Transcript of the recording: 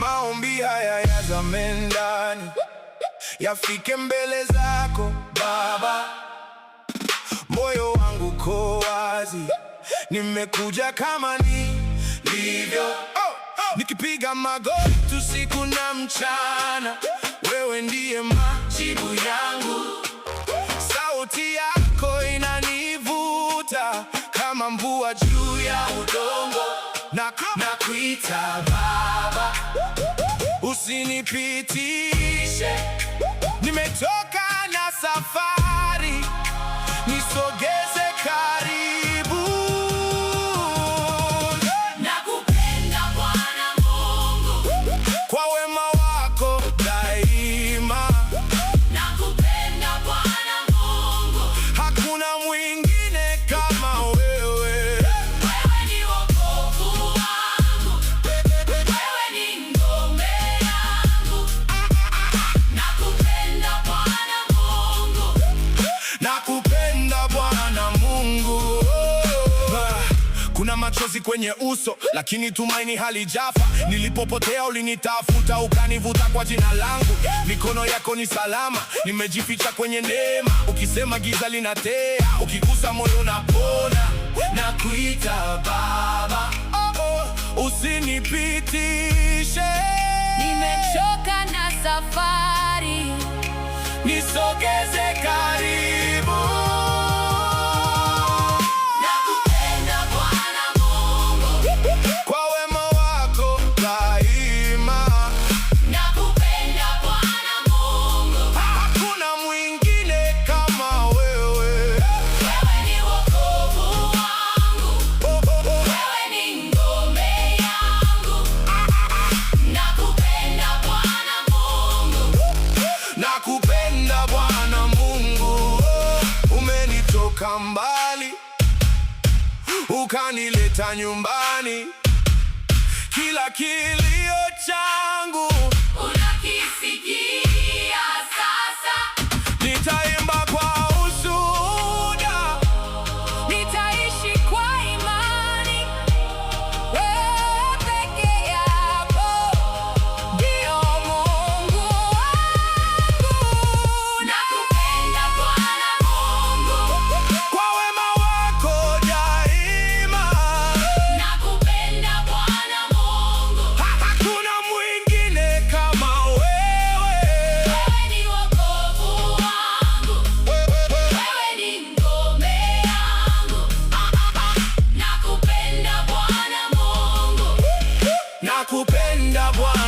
Maombi haya yazame ndani, yafike mbele zako Baba. Moyo wangu uko wazi, nimekuja kama nilivyo, nikipiga magoti usiku na mchana. Wewe ndiye majibu yangu, sauti yako inanivuta kama mvua juu ya udongo. Nakuita Baba, usinipitishe. Nimetoka na safari, nisogeze karibu. Nakupenda Bwana Mungu, kwa wema wako daima. nakupenda Bwana Mungu, Hakuna mwingine kama wewe. wewe ni wokovu wangu, wewe ni ngome yangu. Nakupenda Bwana Mungu, Nakupenda Bwana Mungu. Kuna machozi kwenye uso, lakini tumaini halijafa. Nilipopotea ulinitafuta, ukanivuta kwa jina langu. Mikono yako ni salama, nimejificha kwenye neema. Ukisema giza linatea, ukigusa moyo unapona. Nakuita Baba, usinipitishe. nimechoka na safari, Nisogeze karibu. nakupenda Bwana Mungu, Kwa wema wako daima. nakupenda Bwana Mungu, Hakuna mwingine kama wewe. wewe ni wokovu wangu, wewe ni ngome yangu. Nakupenda Bwana Mungu, Nakupenda Bwana Mungu. Umenitoka mbali, ukanileta nyumbani. Kila kilio changu unakisikia sasa. nitaimba kwa ushuhuda. Nitaishi kwa imani, wewe peke yako ndio Mungu wangu. Nakupenda Bwana Mungu, Kwa wema wako daima. nakupenda Bwana Mungu, Hakuna mwingine kama wewe. wewe ni wokovu wangu, wewe ni ngome yangu. Nakupenda Bwana Mungu, Nakupenda Bwana